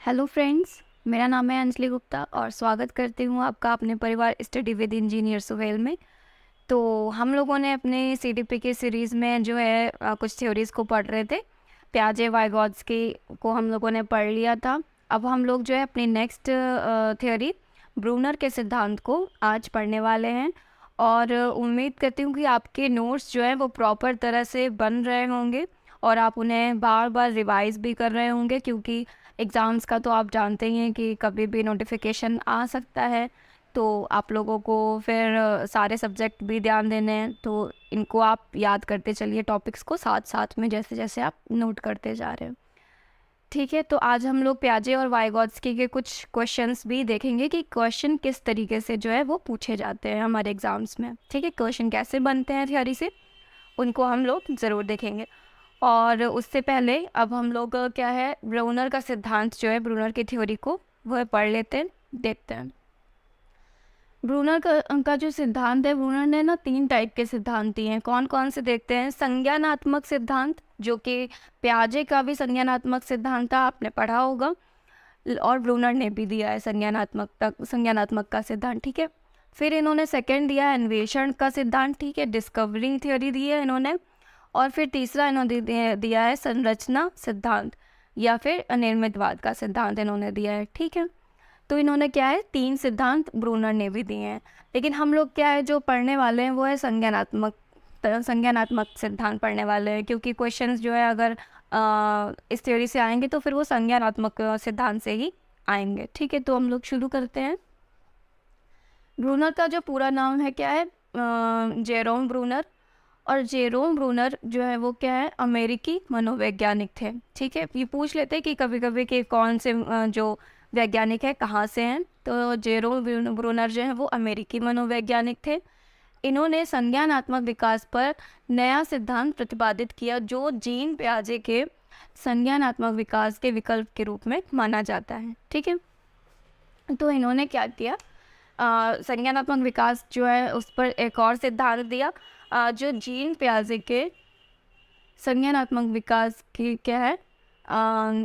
Hello friends, मेरा नाम है अंजलि गुप्ता और स्वागत करती हूँ आपका अपने परिवार स्टडी विद इंजीनियर सुहेल में। तो हम लोगों ने अपने सीडीपी के सीरीज़ में जो है कुछ थ्योरीज़ को पढ़ रहे थे। प्याजे वाइगॉट्स्की को हम लोगों ने पढ़ लिया था। अब हम लोग जो है अपनी नेक्स्ट थ्योरी ब्रूनर के सिद्धांत को आज पढ़ने वाले हैं और उम्मीद करती हूँ कि आपके नोट्स जो हैं वो प्रॉपर तरह से बन रहे होंगे और आप उन्हें बार बार रिवाइज भी कर रहे होंगे, क्योंकि एग्ज़ाम्स का तो आप जानते ही हैं कि कभी भी नोटिफिकेशन आ सकता है। तो आप लोगों को फिर सारे सब्जेक्ट भी ध्यान देने हैं, तो इनको आप याद करते चलिए टॉपिक्स को साथ साथ में जैसे जैसे आप नोट करते जा रहे हैं। ठीक है, तो आज हम लोग प्याजे और वाइगॉट्स्की के कुछ क्वेश्चंस भी देखेंगे कि क्वेश्चन किस तरीके से जो है वो पूछे जाते हैं हमारे एग्ज़ाम्स में। ठीक है, क्वेश्चन कैसे बनते हैं थ्योरी से, उनको हम लोग ज़रूर देखेंगे। और उससे पहले अब हम लोग क्या है ब्रूनर का सिद्धांत जो है, ब्रूनर की थ्योरी को वह पढ़ लेते हैं, देखते हैं। ब्रूनर का जो सिद्धांत है, ब्रूनर ने ना 3 टाइप के सिद्धांत दिए हैं। कौन कौन से देखते हैं। संज्ञानात्मक सिद्धांत, जो कि प्याजे का भी संज्ञानात्मक सिद्धांत था, आपने पढ़ा होगा, और ब्रूनर ने भी दिया है संज्ञानात्मक का सिद्धांत। ठीक है, फिर इन्होंने सेकंड दिया है अन्वेषण का सिद्धांत। ठीक है, डिस्कवरिंग थ्योरी दी है इन्होंने। और फिर तीसरा इन्होंने दिया है संरचना सिद्धांत या फिर अनिर्मितवाद का सिद्धांत इन्होंने दिया है। ठीक है, तो इन्होंने क्या है 3 सिद्धांत ब्रूनर ने भी दिए हैं। लेकिन हम लोग क्या है जो पढ़ने वाले हैं वो है संज्ञानात्मक सिद्धांत पढ़ने वाले हैं, क्योंकि क्वेश्चंस जो है अगर इस थ्योरी से आएंगे तो फिर वो संज्ञानात्मक सिद्धांत से ही आएंगे। ठीक है, तो हम लोग शुरू करते हैं। ब्रूनर का जो पूरा नाम है क्या है, जेरोम ब्रूनर। और जेरोम ब्रूनर जो है वो क्या है, अमेरिकी मनोवैज्ञानिक थे। ठीक है, ये पूछ लेते हैं कि कभी कभी कि कौन से जो वैज्ञानिक है कहाँ से हैं। तो जेरोम ब्रूनर जो है वो अमेरिकी मनोवैज्ञानिक थे। इन्होंने संज्ञानात्मक विकास पर नया सिद्धांत प्रतिपादित किया, जो जीन पियाजे के संज्ञानात्मक विकास के विकल्प के रूप में माना जाता है। ठीक है, तो इन्होंने क्या किया, संज्ञानात्मक विकास जो है उस पर एक और सिद्धांत दिया, जो जीन पियाजे के संज्ञानात्मक विकास की क्या है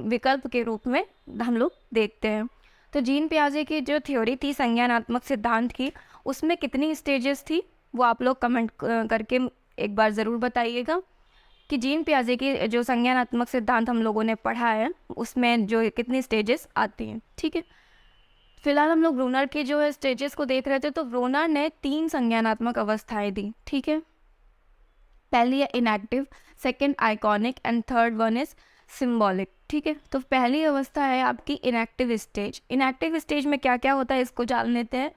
विकल्प के रूप में हम लोग देखते हैं। तो जीन पियाजे की जो थ्योरी थी संज्ञानात्मक सिद्धांत की, उसमें कितनी स्टेजेस थी वो आप लोग कमेंट करके एक बार ज़रूर बताइएगा कि जीन पियाजे की जो संज्ञानात्मक सिद्धांत हम लोगों ने पढ़ा है उसमें जो कितनी स्टेजेस आती हैं। ठीक है, फिलहाल हम लोग ब्रूनर के जो है स्टेजेस को देख रहे थे। तो ब्रूनर ने 3 संज्ञानात्मक अवस्थाएं दी। ठीक है, पहली है inactive, second iconic and third one is symbolic. ठीक है, तो पहली अवस्था है आपकी इनएक्टिव स्टेज। इनएक्टिव स्टेज में क्या क्या होता है इसको जान लेते हैं।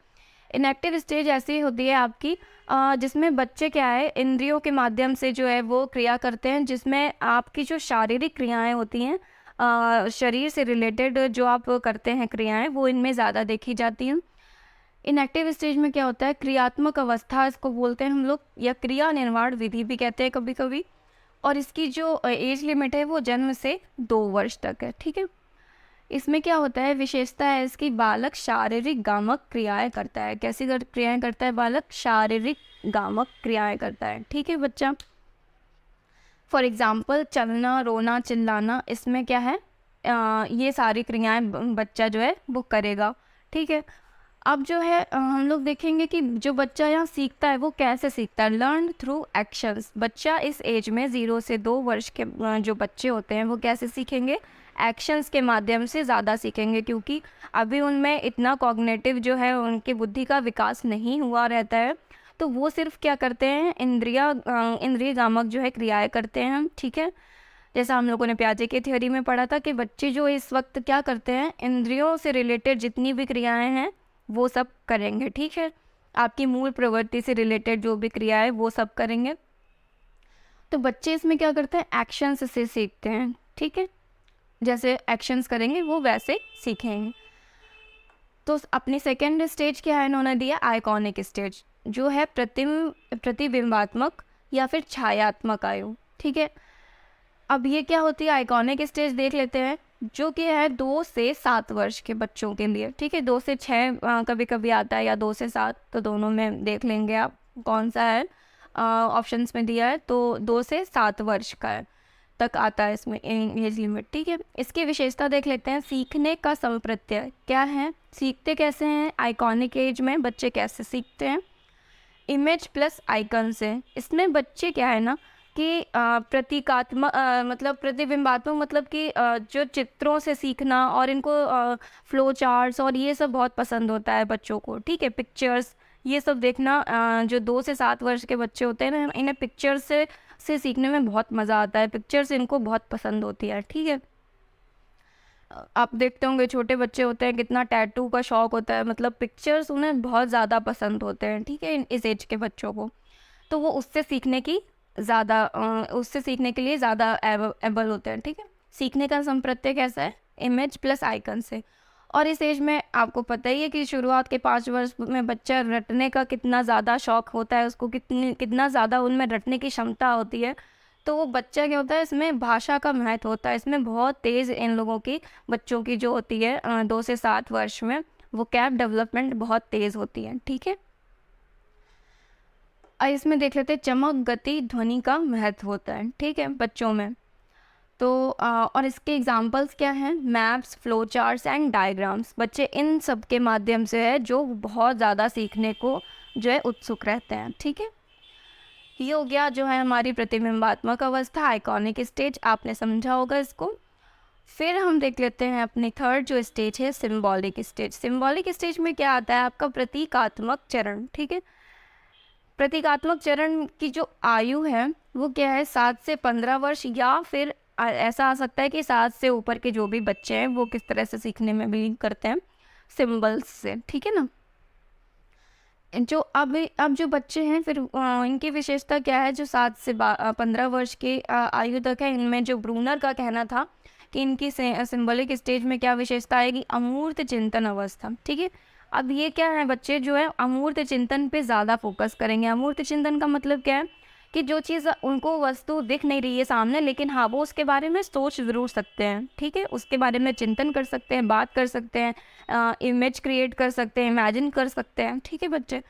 इनएक्टिव स्टेज ऐसी होती है आपकी जिसमें बच्चे क्या है इंद्रियों के माध्यम से जो है वो क्रिया करते हैं, जिसमें आपकी जो शारीरिक क्रियाएं होती हैं, शरीर से रिलेटेड जो आप करते हैं क्रियाएं, वो इनमें ज़्यादा देखी जाती हैं। इनएक्टिव स्टेज में क्या होता है, क्रियात्मक अवस्था इसको बोलते हैं हम लोग, या क्रिया निर्माण विधि भी कहते हैं कभी कभी। और इसकी जो एज लिमिट है वो जन्म से 2 वर्ष तक है। ठीक है, इसमें क्या होता है, विशेषता है इसकी, बालक शारीरिक गामक क्रियाएं करता है। कैसी क्रियाएं करता है बालक, शारीरिक गामक क्रियाएं करता है। ठीक है बच्चा, फॉर एग्जाम्पल चलना, रोना, चिल्लाना, इसमें क्या है ये सारी क्रियाएं बच्चा जो है वो करेगा। ठीक है, अब जो है हम लोग देखेंगे कि जो बच्चा यहाँ सीखता है वो कैसे सीखता है, लर्न थ्रू एक्शंस। बच्चा इस एज में 0 से 2 वर्ष के जो बच्चे होते हैं वो कैसे सीखेंगे, एक्शंस के माध्यम से ज़्यादा सीखेंगे, क्योंकि अभी उनमें इतना कॉग्निटिव जो है उनकी बुद्धि का विकास नहीं हुआ रहता है। तो वो सिर्फ क्या करते हैं, इंद्रिय गामक जो है क्रियाएं करते हैं। ठीक है, जैसा हम लोगों ने प्याजे की थ्योरी में पढ़ा था कि बच्चे जो इस वक्त क्या करते हैं, इंद्रियों से रिलेटेड जितनी भी क्रियाएं हैं वो सब करेंगे। ठीक है, आपकी मूल प्रवृत्ति से रिलेटेड जो भी क्रिया है वो सब करेंगे। तो बच्चे इसमें क्या करते हैं, एक्शंस से सीखते हैं। ठीक है, जैसे एक्शंस करेंगे वो वैसे सीखेंगे। तो अपनी सेकेंड स्टेज क्या है इन्होंने दिया, आइकॉनिक स्टेज, जो है प्रतिबिंबात्मक या फिर छायात्मक आयु। ठीक है, अब ये क्या होती है, आइकॉनिक स्टेज देख लेते हैं, जो कि है 2 से 7 वर्ष के बच्चों के लिए। ठीक है, 2 से 6 कभी कभी आता है, या 2 से 7, तो दोनों में देख लेंगे आप कौन सा है, ऑप्शंस में दिया है तो 2 से 7 वर्ष का है। तक आता है इसमें एज लिमिट, ठीक है। इसकी विशेषता देख लेते हैं। सीखने का संप्रत्यय क्या है, सीखते कैसे हैं, आइकॉनिक एज में बच्चे कैसे सीखते हैं। इमेज प्लस आइकन से, इसमें बच्चे क्या है ना कि प्रतीकात्मक मतलब प्रतिबिंबात्मक, मतलब कि जो चित्रों से सीखना, और इनको फ्लो चार्ट्स और ये सब बहुत पसंद होता है बच्चों को, ठीक है। पिक्चर्स ये सब देखना, जो 2 से 7 वर्ष के बच्चे होते हैं ना, इन्हें पिक्चर्स से सीखने में बहुत मज़ा आता है। पिक्चर्स इनको बहुत पसंद होती है, ठीक है। आप देखते होंगे छोटे बच्चे होते हैं कितना टैटू का शौक़ होता है, मतलब पिक्चर्स उन्हें बहुत ज़्यादा पसंद होते हैं, ठीक है, इस एज के बच्चों को। तो वो उससे सीखने के लिए ज़्यादा एबल होते हैं, ठीक है। सीखने का संप्रत्यय कैसा है, इमेज प्लस आइकन से। और इस एज में आपको पता ही है कि शुरुआत के 5 वर्ष में बच्चा रटने का कितना ज़्यादा शौक़ होता है, उसको कितना ज़्यादा उनमें रटने की क्षमता होती है। तो वो बच्चा क्या होता है, इसमें भाषा का महत्व होता है, इसमें बहुत तेज़ इन लोगों की, बच्चों की जो होती है 2 से 7 वर्ष में, वो कैप डेवलपमेंट बहुत तेज़ होती है, ठीक है। इसमें देख लेते हैं चमक, गति, ध्वनि का महत्व होता है, ठीक है, बच्चों में। तो और इसके एग्जांपल्स क्या हैं, maps, flow charts and diagrams. बच्चे इन सब के माध्यम से है जो बहुत ज़्यादा सीखने को जो है उत्सुक रहते हैं, ठीक है। ये हो गया जो है हमारी प्रतिबिंबात्मक अवस्था, आइकॉनिक स्टेज, आपने समझा होगा इसको। फिर हम देख लेते हैं अपनी थर्ड जो स्टेज है, सिंबॉलिक स्टेज। सिंबॉलिक स्टेज में क्या आता है, आपका प्रतीकात्मक चरण, ठीक है। प्रतीकात्मक चरण की जो आयु है वो क्या है, 7 से 15 वर्ष, या फिर ऐसा आ सकता है कि 7 से ऊपर के जो भी बच्चे हैं वो किस तरह से सीखने में बिलीव करते हैं, सिंबल्स से, ठीक है ना। जो अब जो बच्चे हैं फिर इनकी विशेषता क्या है, जो 7 से 15 वर्ष की आयु तक है, इनमें जो ब्रूनर का कहना था कि इनकी सिंबॉलिक स्टेज में क्या विशेषता आएगी, अमूर्त चिंतन अवस्था, ठीक है। अब ये क्या है, बच्चे जो है अमूर्त चिंतन पे ज़्यादा फोकस करेंगे। अमूर्त चिंतन का मतलब क्या है कि जो चीज़ उनको वस्तु दिख नहीं रही है सामने, लेकिन हाँ वो उसके बारे में सोच ज़रूर सकते हैं, ठीक है, उसके बारे में चिंतन कर सकते हैं, बात कर सकते हैं, इमेज क्रिएट कर सकते हैं, इमेजिन कर सकते हैं, ठीक है बच्चे।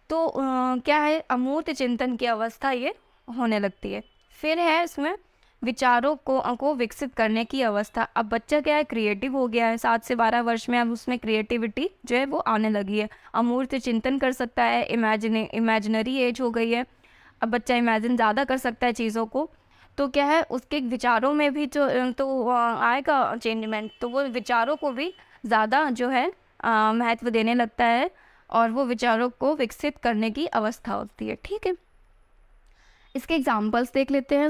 तो क्या है, अमूर्त चिंतन की अवस्था ये होने लगती है। फिर है इसमें विचारों को विकसित करने की अवस्था। अब बच्चा क्या है, क्रिएटिव हो गया है 7 से 12 वर्ष में, अब उसमें क्रिएटिविटी जो है वो आने लगी है, अमूर्त चिंतन कर सकता है, इमेजिनरी एज हो गई है, अब बच्चा इमेजिन ज़्यादा कर सकता है चीज़ों को। तो क्या है, उसके विचारों में भी तो आएगा चेंजमेंट, तो वो विचारों को भी ज़्यादा जो है महत्व देने लगता है, और वो विचारों को विकसित करने की अवस्था होती है, ठीक है। इसके एग्जाम्पल्स देख लेते हैं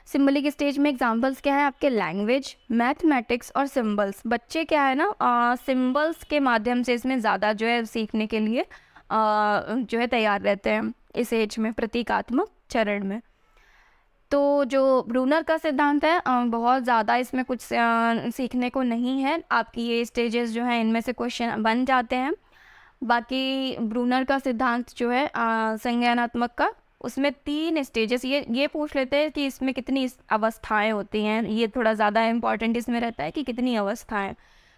सिंबलिक स्टेज में। एग्जाम्पल्स क्या है आपके, लैंग्वेज, मैथमेटिक्स और सिंबल्स। बच्चे क्या है ना सिंबल्स के माध्यम से इसमें ज़्यादा जो है सीखने के लिए जो है तैयार रहते हैं इस एज में, प्रतीकात्मक चरण में। तो जो ब्रूनर का सिद्धांत है बहुत ज़्यादा इसमें कुछ सीखने को नहीं है, आपकी ये स्टेजेस जो हैं इनमें से क्वेश्चन बन जाते हैं। बाकी ब्रूनर का सिद्धांत जो है संज्ञानात्मक का, उसमें 3 स्टेजेस, ये पूछ लेते हैं कि इसमें कितनी अवस्थाएं होती हैं, ये थोड़ा ज़्यादा इम्पॉर्टेंट इसमें रहता है कि कितनी अवस्थाएं।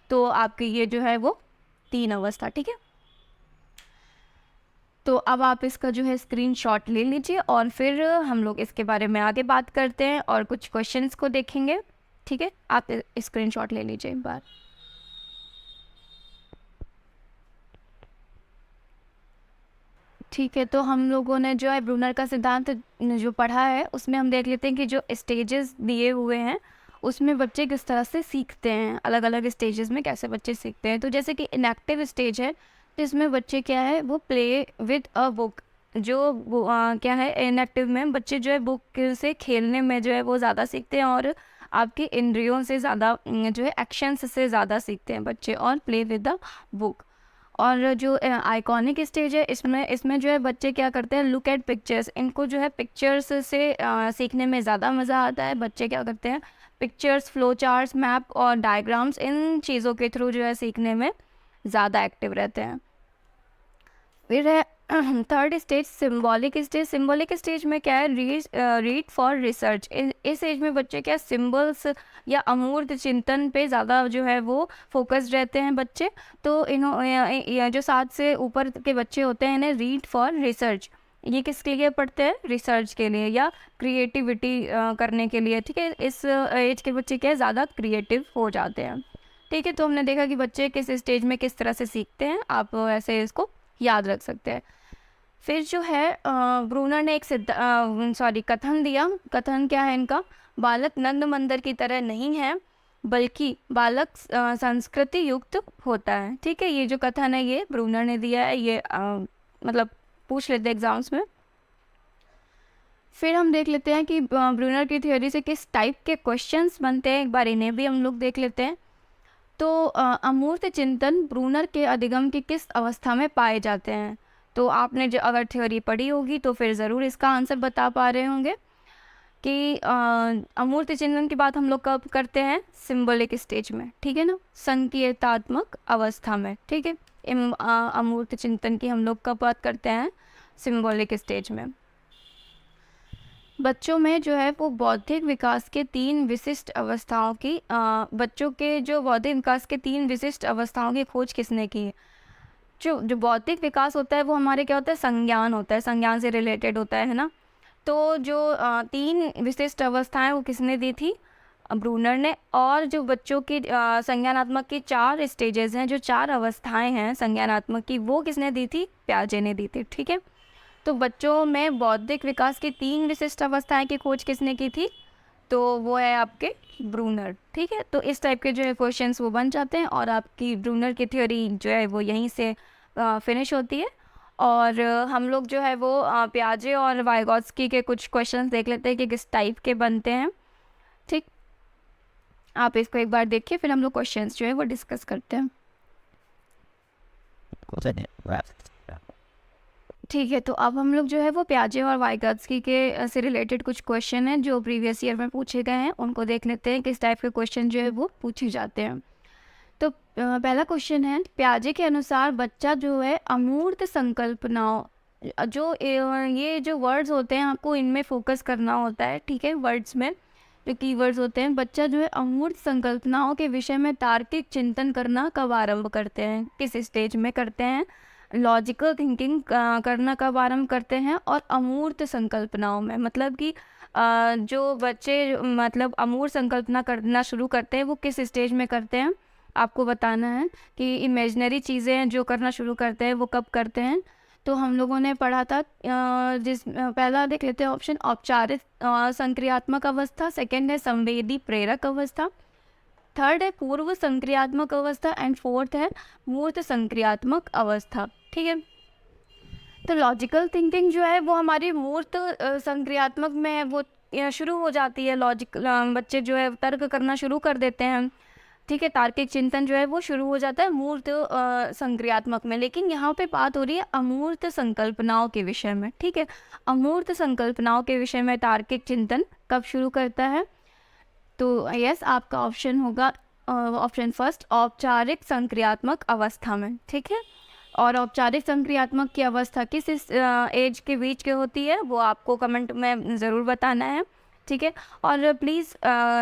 तो आपकी ये जो है वो 3 अवस्था, ठीक है। तो अब आप इसका जो है स्क्रीनशॉट ले लीजिए, और फिर हम लोग इसके बारे में आगे बात करते हैं और कुछ क्वेश्चंस को देखेंगे, ठीक है। आप स्क्रीनशॉट ले लीजिए एक बार। ठीक है, तो हम लोगों ने जो है ब्रूनर का सिद्धांत जो पढ़ा है उसमें हम देख लेते हैं कि जो स्टेजेस दिए हुए हैं उसमें बच्चे किस तरह से सीखते हैं, अलग अलग स्टेजेस में कैसे बच्चे सीखते हैं। तो जैसे कि इनएक्टिव स्टेज है, तो इसमें बच्चे क्या है, वो प्ले विद अ बुक, क्या है इनएक्टिव में बच्चे जो है बुक से खेलने में जो है वो ज़्यादा सीखते हैं, और आपके इंद्रियों से ज़्यादा जो है एक्शंस से ज़्यादा सीखते हैं बच्चे, और प्ले विद द बुक। और जो आइकॉनिक स्टेज है इसमें जो है बच्चे क्या करते हैं, लुक एट पिक्चर्स, इनको जो है पिक्चर्स से सीखने में ज़्यादा मज़ा आता है। बच्चे क्या करते हैं, पिक्चर्स, फ्लो चार्ट्स, मैप और डायग्राम्स, इन चीज़ों के थ्रू जो है सीखने में ज़्यादा एक्टिव रहते हैं। फिर है थर्ड स्टेज, सिंबॉलिक स्टेज में क्या है, रीड फॉर रिसर्च। इस एज में बच्चे क्या, सिंबल्स या अमूर्त चिंतन पे ज़्यादा जो है वो फोकस्ड रहते हैं बच्चे। तो जो 7 से ऊपर के बच्चे होते हैं इन्हें रीड फॉर रिसर्च, ये किसके लिए पढ़ते हैं? रिसर्च के लिए या क्रिएटिविटी करने के लिए, ठीक है। इस एज के बच्चे क्या है, ज़्यादा क्रिएटिव हो जाते हैं, ठीक है। तो हमने देखा कि बच्चे किस स्टेज में किस तरह से सीखते हैं, आप ऐसे इसको याद रख सकते हैं। फिर जो है ब्रूनर ने एक कथन दिया। कथन क्या है इनका? बालक नंद मंदिर की तरह नहीं है, बल्कि बालक संस्कृति युक्त होता है, ठीक है। ये जो कथन है ये ब्रूनर ने दिया है, ये मतलब पूछ लेते हैं एग्जाम्स में। फिर हम देख लेते हैं कि ब्रूनर की थ्योरी से किस टाइप के क्वेश्चंस बनते हैं, एक बार इन्हें भी हम लोग देख लेते हैं। तो अमूर्त चिंतन ब्रूनर के अधिगम की किस अवस्था में पाए जाते हैं? तो आपने जो अगर थ्योरी पढ़ी होगी तो फिर ज़रूर इसका आंसर बता पा रहे होंगे कि अमूर्त चिंतन की बात हम लोग कब करते हैं? सिंबॉलिक स्टेज में, ठीक है ना, संकेतात्मक अवस्था में, ठीक है। अमूर्त चिंतन की हम लोग कब बात करते हैं? सिंबॉलिक स्टेज में। बच्चों में जो है वो बौद्धिक विकास के 3 विशिष्ट अवस्थाओं की बच्चों के जो बौद्धिक विकास के 3 विशिष्ट अवस्थाओं की खोज किसने की है? जो बौद्धिक विकास होता है वो हमारे क्या होता है? संज्ञान होता है, संज्ञान से रिलेटेड होता है ना। तो जो 3 विशिष्ट अवस्थाएं वो किसने दी थी? ब्रूनर ने। और जो बच्चों की संज्ञानात्मक की 4 स्टेजेस हैं, जो 4 अवस्थाएं हैं संज्ञानात्मक की, वो किसने दी थी? प्याजे ने दी थी, ठीक है। तो बच्चों में बौद्धिक विकास की 3 विशिष्ट अवस्थाएं की खोज किसने की थी? तो वो है आपके ब्रूनर, ठीक है। तो इस टाइप के जो है क्वेश्चंस वो बन जाते हैं और आपकी ब्रूनर की थ्योरी जो है वो यहीं से फिनिश होती है। और हम लोग जो है वो प्याजे और वाइगॉत्स्की के कुछ क्वेश्चंस देख लेते हैं कि किस टाइप के बनते हैं, ठीक। आप इसको एक बार देखिए, फिर हम लोग क्वेश्चंस जो है वो डिस्कस करते हैं, ठीक है। तो अब हम लोग जो है वो प्याजे और वाइगॉत्स्की के से रिलेटेड कुछ क्वेश्चन हैं जो प्रीवियस ईयर में पूछे गए हैं, उनको देख लेते हैं किस टाइप के क्वेश्चन जो है वो पूछे जाते हैं। तो पहला क्वेश्चन है, प्याजे के अनुसार बच्चा जो है अमूर्त संकल्पनाओं, जो ये जो वर्ड्स होते हैं आपको इनमें फोकस करना होता है, ठीक है। वर्ड्स में जो कीवर्ड्स होते हैं, बच्चा जो है अमूर्त संकल्पनाओं के विषय में तार्किक चिंतन करना कब आरंभ करते हैं? किस स्टेज में करते हैं? लॉजिकल थिंकिंग करना कब आरंभ करते हैं? और अमूर्त संकल्पनाओं में, मतलब कि जो बच्चे मतलब अमूर्त संकल्पना करना शुरू करते हैं वो किस स्टेज में करते हैं? आपको बताना है कि इमेजिनरी चीज़ें जो करना शुरू करते हैं वो कब करते हैं। तो हम लोगों ने पढ़ा था पहला देख लेते हैं ऑप्शन, औपचारिक संक्रियात्मक अवस्था, सेकंड है संवेदी प्रेरक अवस्था, थर्ड है पूर्व संक्रियात्मक अवस्था एंड फोर्थ है मूर्त संक्रियात्मक अवस्था, ठीक है। तो लॉजिकल थिंकिंग जो है वो हमारी मूर्त संक्रियात्मक में है, वो शुरू हो जाती है। बच्चे जो है तर्क करना शुरू कर देते हैं, ठीक है। तार्किक चिंतन जो है वो शुरू हो जाता है मूर्त संक्रियात्मक में, लेकिन यहाँ पे बात हो रही है अमूर्त संकल्पनाओं के विषय में, ठीक है। अमूर्त संकल्पनाओं के विषय में तार्किक चिंतन कब शुरू करता है? तो यस, आपका ऑप्शन होगा ऑप्शन फर्स्ट, औपचारिक संक्रियात्मक अवस्था में, ठीक है। और औपचारिक संक्रियात्मक की अवस्था किस एज के बीच के होती है वो आपको कमेंट में ज़रूर बताना है, ठीक है। और प्लीज़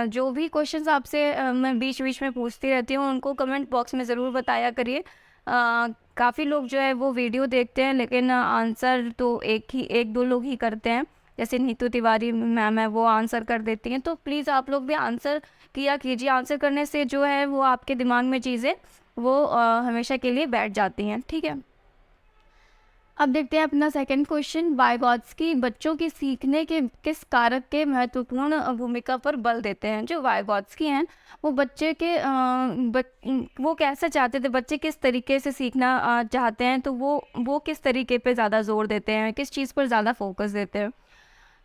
जो भी क्वेश्चंस आपसे मैं बीच बीच में पूछती रहती हूँ उनको कमेंट बॉक्स में ज़रूर बताया करिए। काफ़ी लोग जो है वो वीडियो देखते हैं लेकिन आंसर तो एक दो लोग ही करते हैं, जैसे नीतू तिवारी मैम है वो आंसर कर देती हैं। तो प्लीज़ आप लोग भी आंसर किया कीजिए, आंसर करने से जो है वो आपके दिमाग में चीज़ें वो हमेशा के लिए बैठ जाती हैं, ठीक है। अब देखते हैं अपना सेकंड क्वेश्चन, वाइगॉत्स्की बच्चों की सीखने के किस कारक के महत्वपूर्ण भूमिका पर बल देते हैं? जो वाइगॉत्स्की हैं वो बच्चे के वो कैसे चाहते थे, बच्चे किस तरीके से सीखना चाहते हैं, तो वो किस तरीके पे ज़्यादा जोर देते हैं, किस चीज़ पर ज़्यादा फोकस देते हैं?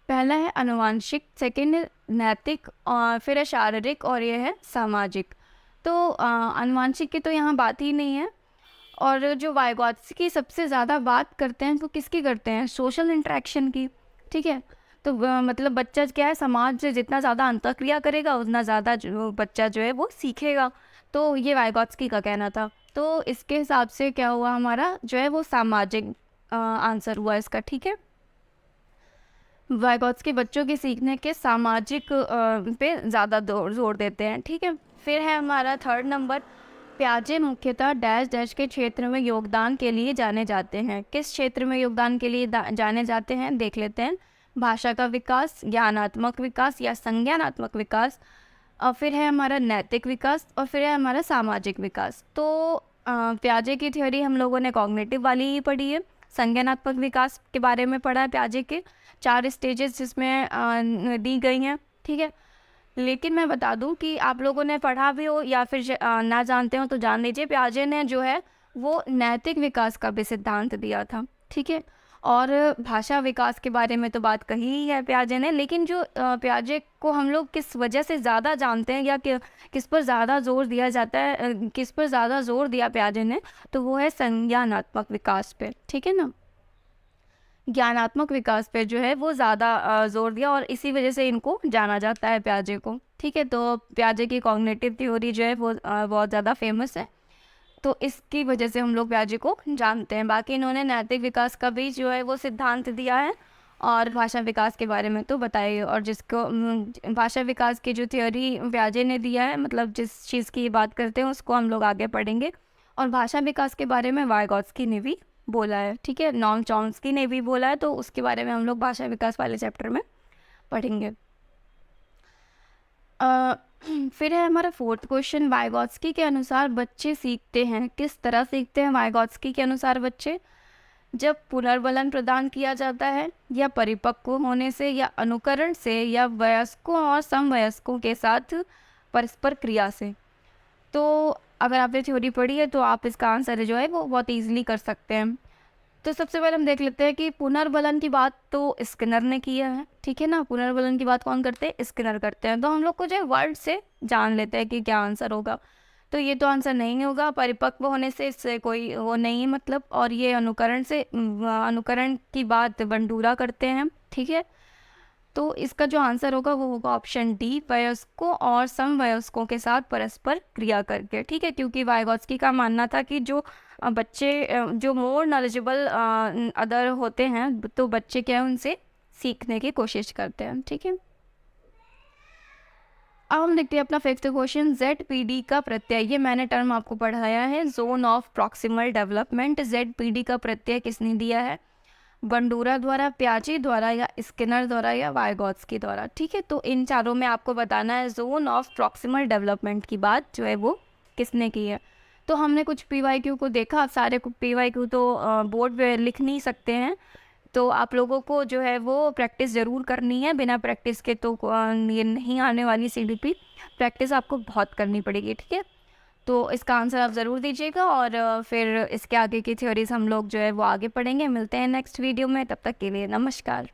पहला है अनुवांशिक, सेकंड है नैतिक, और फिर है शारीरिक, और ये है सामाजिक। तो अनुवांशिक की तो यहाँ बात ही नहीं है। और जो वाइगॉत्स्की सबसे ज़्यादा बात करते हैं वो किसकी करते हैं? सोशल इंटरेक्शन की, ठीक है। तो मतलब बच्चा क्या है, समाज से जितना ज़्यादा अंतःक्रिया करेगा उतना ज़्यादा जो बच्चा जो है वो सीखेगा। तो ये वाइगॉत्स्की का कहना था। तो इसके हिसाब से क्या हुआ, हमारा जो है वो सामाजिक आंसर हुआ इसका, ठीक है। वाइगॉत्स्की बच्चों के सीखने के सामाजिक पे ज़्यादा जोर देते हैं, ठीक है। फिर है हमारा थर्ड नंबर, प्याजे मुख्यतः डैश डैश के क्षेत्र में योगदान के लिए जाने जाते हैं। किस क्षेत्र में योगदान के लिए जाने जाते हैं देख लेते हैं। भाषा का विकास, ज्ञानात्मक विकास या संज्ञानात्मक विकास, और फिर है हमारा नैतिक विकास, और फिर है हमारा सामाजिक विकास। तो प्याजे की थ्योरी हम लोगों ने कॉग्निटिव वाली ही पढ़ी है। संज्ञानात्मक विकास के बारे में पढ़ा है, प्याजे के 4 स्टेजेस जिसमें दी गई हैं, ठीक है। लेकिन मैं बता दूं कि आप लोगों ने पढ़ा भी हो या फिर ना जानते हो तो जान लीजिए, प्याजे ने जो है वो नैतिक विकास का भी सिद्धांत दिया था, ठीक है। और भाषा विकास के बारे में तो बात कही ही है प्याजे ने, लेकिन जो प्याजे को हम लोग किस वजह से ज़्यादा जानते हैं या किस पर ज़्यादा जोर दिया जाता है, किस पर ज़्यादा जोर दिया प्याजे ने, तो वो है संज्ञानात्मक विकास पे, ठीक है ना। ज्ञानात्मक विकास पे जो है वो ज़्यादा जोर दिया और इसी वजह से इनको जाना जाता है प्याजे को, ठीक है। तो प्याजे की कॉग्निटिव थ्योरी जो है वो बहुत ज़्यादा फेमस है, तो इसकी वजह से हम लोग प्याजे को जानते हैं। बाकी इन्होंने नैतिक विकास का भी जो है वो सिद्धांत दिया है और भाषा विकास के बारे में तो बताइए। और जिसको भाषा विकास की जो थ्योरी प्याजे ने दिया है, मतलब जिस चीज़ की बात करते हैं उसको हम लोग आगे पढ़ेंगे। और भाषा विकास के बारे में वाइगॉत्स्की ने भी बोला है, ठीक है, नॉम चॉम्स्की ने भी बोला है, तो उसके बारे में हम लोग भाषा विकास वाले चैप्टर में पढ़ेंगे। फिर है हमारा 4th क्वेश्चन, वाइगॉत्स्की के अनुसार बच्चे सीखते हैं, किस तरह सीखते हैं वाइगॉत्स्की के अनुसार बच्चे? जब पुनर्बलन प्रदान किया जाता है, या परिपक्व होने से, या अनुकरण से, या वयस्कों और समवयस्कों के साथ परस्पर क्रिया से। तो अगर आपने थ्योरी पढ़ी है तो आप इसका आंसर जो है वो बहुत ईजिली कर सकते हैं। तो सबसे पहले हम देख लेते हैं कि पुनर्बलन की बात तो स्किनर ने किया है, ठीक है ना। पुनर्बलन की बात कौन करते हैं? स्किनर करते हैं। तो हम लोग को जो है वर्ड से जान लेते हैं कि क्या आंसर होगा। तो ये तो आंसर नहीं होगा, परिपक्व होने से इससे कोई वो नहीं मतलब। और ये अनुकरण से, अनुकरण की बात बंडूरा करते हैं, ठीक है। तो इसका जो आंसर होगा वो होगा ऑप्शन डी, वयस्कों और समवयस्कों के साथ परस्पर क्रिया करके, ठीक है। क्योंकि वाइगॉत्स्की का मानना था कि जो बच्चे जो मोर नॉलेजेबल अदर होते हैं, तो बच्चे क्या है उनसे सीखने की कोशिश करते हैं, ठीक है। अब हम देखते हैं अपना 5th क्वेश्चन, ZPD का प्रत्यय। ये मैंने टर्म आपको पढ़ाया है, zone of proximal development. ZPD का प्रत्यय किसने दिया है? बंडूरा द्वारा, प्याजे द्वारा, या स्किनर द्वारा, या वाइगॉत्स्की द्वारा, ठीक है। तो इन चारों में आपको बताना है जोन ऑफ प्रॉक्सिमल डेवलपमेंट की बात जो है वो किसने की है। तो हमने कुछ PYQ को देखा, सारे PYQ तो बोर्ड पे लिख नहीं सकते हैं, तो आप लोगों को जो है वो प्रैक्टिस ज़रूर करनी है। बिना प्रैक्टिस के तो ये नहीं आने वाली CDP, प्रैक्टिस आपको बहुत करनी पड़ेगी, ठीक है। तो इसका आंसर आप ज़रूर दीजिएगा और फिर इसके आगे की थ्योरीज हम लोग जो है वो आगे पढ़ेंगे। मिलते हैं नेक्स्ट वीडियो में, तब तक के लिए नमस्कार।